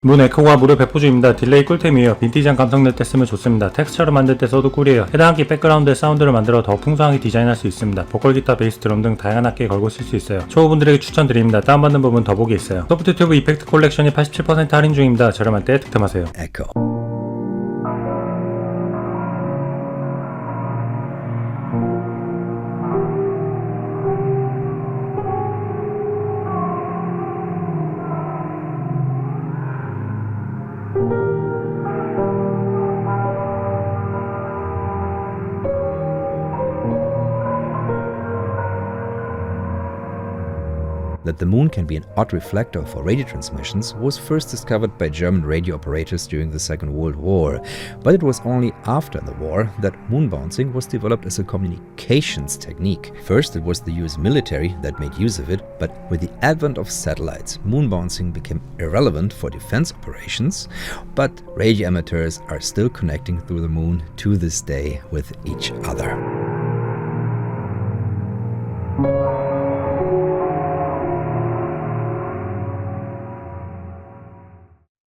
문 에코가 무료 배포주입니다. 딜레이 꿀템이에요. 빈티지한 감성 낼 때 쓰면 좋습니다. 텍스처를 만들 때 써도 꿀이에요. 해당 악기 백그라운드에 사운드를 만들어 더 풍성하게 디자인할 수 있습니다. 보컬, 기타, 베이스, 드럼 등 다양한 악기에 걸고 쓸 수 있어요. 초보분들에게 추천드립니다. 다운받는 부분 더보기에 있어요. 소프트튜브 이펙트 콜렉션이 87% 할인 중입니다. 저렴할 때 득템하세요. Echo. That the moon can be an odd reflector for radio transmissions was first discovered by German radio operators during the Second World War, but it was only after the war that moon bouncing was developed as a communications technique. First it was the US military that made use of it, but with the advent of satellites, moon bouncing became irrelevant for defense operations, but radio amateurs are still connecting through the moon to this day with each other.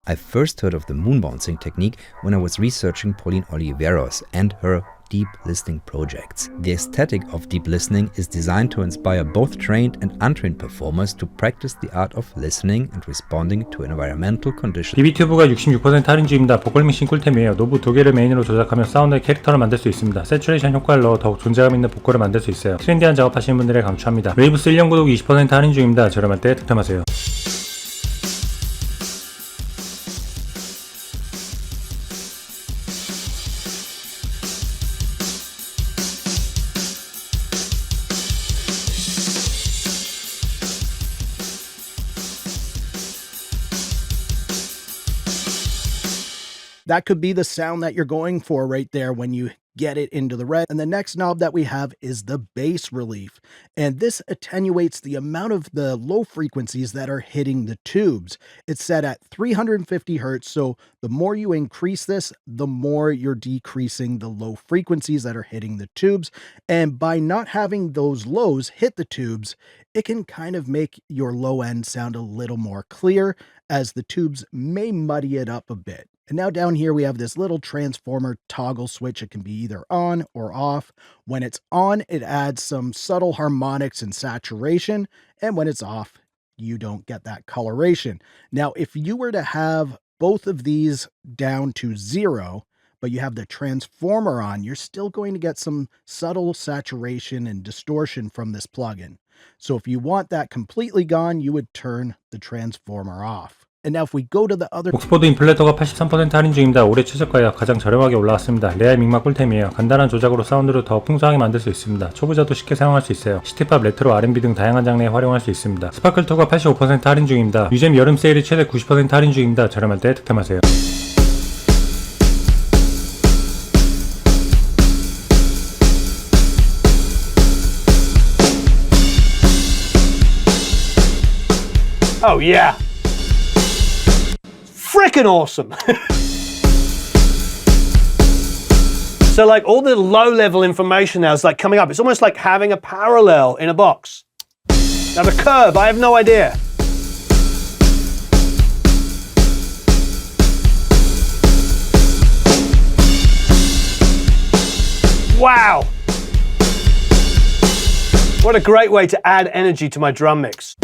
I first heard of the moon bouncing technique when I was researching Pauline Oliveros and her deep listening projects. The aesthetic of deep listening is designed to inspire both trained and untrained performers to practice the art of listening and responding to environmental conditions. BB튜브가 66% 할인 중입니다. 보컬 믹싱 꿀템이에요. 노브 2개를 메인으로 조작하며 사운드의 캐릭터를 만들 수 있습니다. 세츄레이션 효과를 넣어 더욱 존재감 있는 보컬을 만들 수 있어요. 트렌디한 작업하시는 분들에 강추합니다. 웨이브스 1년 구독 20% 할인 중입니다. 저렴할 때 득템하세요. That could be the sound that you're going for right there when you get it into the red. And the next knob that we have is the bass relief. And this attenuates the amount of the low frequencies that are hitting the tubes. It's set at 350 hertz, so the more you increase this, the more you're decreasing the low frequencies that are hitting the tubes. And by not having those lows hit the tubes, it can kind of make your low end sound a little more clear, as the tubes may muddy it up a bit. And now down here we have this little transformer toggle switch. It can be either on or off. When it's on, it adds some subtle harmonics and saturation, and when it's off, you don't get that coloration. Now, if you were to have both of these down to 0, but you have the transformer on, you're still going to get some subtle saturation and distortion from this plugin. So if you want that completely gone, you would turn the transformer off. And now if we go to the other... 옥스포드 인플레이터가 83% 할인 중입니다. 올해 최저가에 가장 저렴하게 올라왔습니다. 레알 믹마 꿀템이에요. 간단한 조작으로 사운드를 더 풍성하게 만들 수 있습니다. 초보자도 쉽게 사용할 수 있어요. 시티팝, 레트로, R&B 등 다양한 장르에 활용할 수 있습니다. 스파클2가 85% 할인 중입니다. UJAM 여름 세일이 최대 90% 할인 중입니다. 저렴할 때 득템하세요. Oh yeah! Frickin' awesome! So like all the low-level information now is like coming up. It's almost like having a parallel in a box. Now the curve, I have no idea. Wow! What a great way to add energy to my drum mix.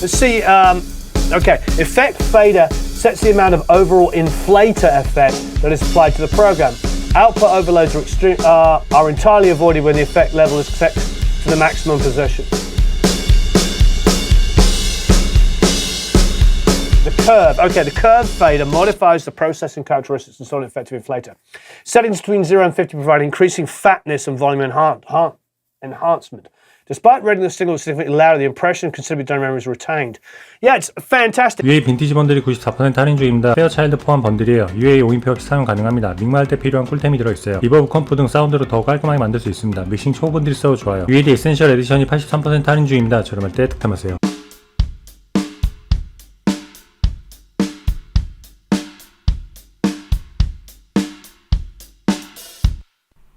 Let's see, okay, effect fader sets the amount of overall inflator effect that is applied to the program. Output overloads are entirely avoided when the effect level is set to the maximum position. The curve, okay, the curve fader modifies the processing characteristics and solid effective inflator. Settings between 0 and 50 provide increasing fatness and volume enhancement. Despite reading the signal significantly louder, the impression of considerably done memory is retained. Yeah, it's fantastic. UAD 빈티지 번들이 94% 할인 중입니다. 페어차일드 포함 번들이에요. UAD 5인표 없이 사용 가능합니다. 믹마할 때 필요한 꿀템이 들어있어요. 리버브, 컴프 등 사운드로 더 깔끔하게 만들 수 있습니다. 믹싱 초보분들이 써도 좋아요. UAD 에센셜 에디션이 83% 할인 중입니다. 저렴할 때 득템하세요.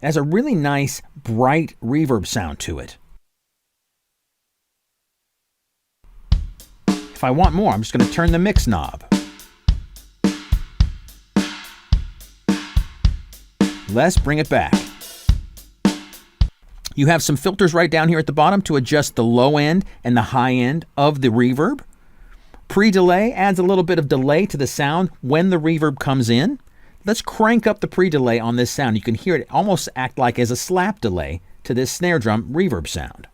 It has a really nice, bright reverb sound to it. If if I want more, I'm just going to turn the mix knob. Let's bring it back. You have some filters right down here at the bottom to adjust the low end and the high end of the reverb. Pre-delay adds a little bit of delay to the sound when the reverb comes in. Let's crank up the pre-delay on this sound. You can hear it almost act like as a slap delay to this snare drum reverb sound.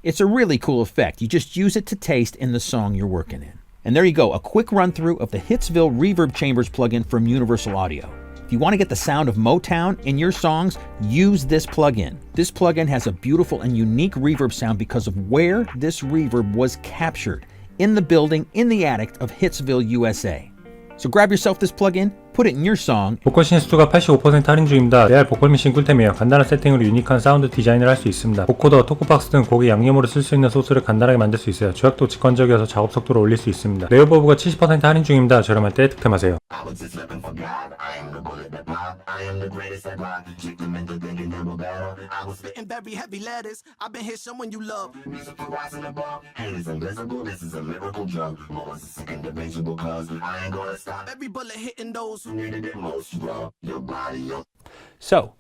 It's a really cool effect. You just use it to taste in the song you're working in. And there you go, a quick run through of the Hitsville Reverb Chambers plugin from Universal Audio. If you want to get the sound of Motown in your songs, use this plugin. This plugin has a beautiful and unique reverb sound because of where this reverb was captured, in the building, in the attic of Hitsville, USA. So grab yourself this plugin, put it in your song. 보컬신스투가 85% 할인 중입니다. 레알 보컬 미신 꿀템이에요. 간단한 세팅으로 유니크한 사운드 디자인을 할 수 있습니다. 보코더, 토크박스 등 곡의 양념으로 쓸 수 있는 소스를 간단하게 만들 수 있어요. 조약도 직관적이어서 작업 속도를 올릴 수 있습니다. 네오버브가 70% 할인 중입니다. 저렴할 때 득템하세요. So,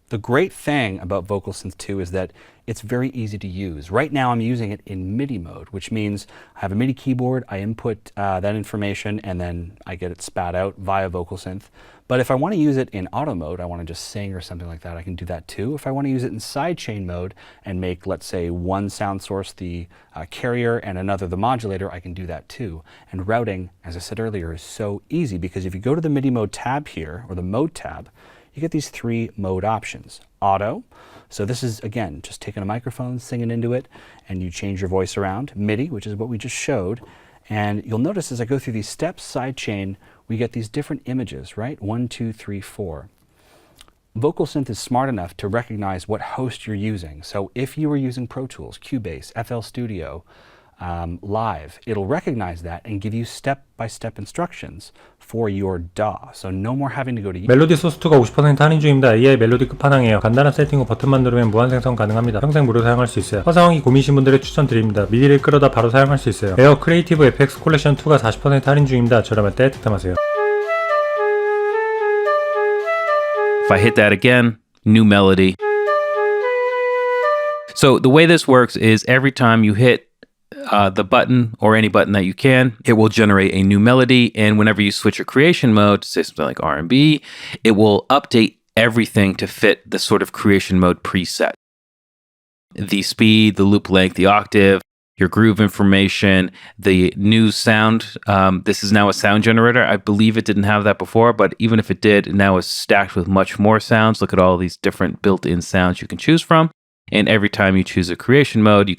the great thing about VocalSynth 2 is that it's very easy to use. Right now I'm using it in MIDI mode, which means I have a MIDI keyboard, I input that information, and then I get it spat out via VocalSynth. But if I want to use it in auto mode, I want to just sing or something like that, I can do that too. If I want to use it in sidechain mode and make, let's say, one sound source the carrier and another the modulator, I can do that too. And routing, as I said earlier, is so easy because if you go to the MIDI mode tab here, or the mode tab, you get these three mode options. Auto, so this is, again, just taking a microphone, singing into it, and you change your voice around. MIDI, which is what we just showed. And you'll notice as I go through these steps, sidechain, we get these different images, right? 1, 2, 3, 4. VocalSynth is smart enough to recognize what host you're using. So if you were using Pro Tools, Cubase, FL Studio, Live, it'll recognize that and give you step-by-step instructions for your DAW. So no more having to go to 멜로디 소스2가 50% 할인 중입니다. AI 멜로디 끝판왕이에요. 간단한 세팅 후 버튼만 누르면 무한 생성 가능합니다. 평생 무료 사용할 수 있어요. 화상황이 고민이신 분들의 추천드립니다. 미디를 끌어다 바로 사용할 수 있어요. 에어 크리에이티브 FX 콜렉션 2가 40% 할인 중입니다. 저렴할 때 득템하세요. If I hit that again, new melody. So the way this works is every time you hit the button or any button that you can, it will generate a new melody. And whenever you switch your creation mode to say something like R&B, it will update everything to fit the sort of creation mode preset. The speed, the loop length, the octave, your groove information, the new sound. This is now a sound generator. I believe it didn't have that before, but even if it did, it now is stacked with much more sounds. Look at all these different built-in sounds you can choose from. And every time you choose a creation mode, you can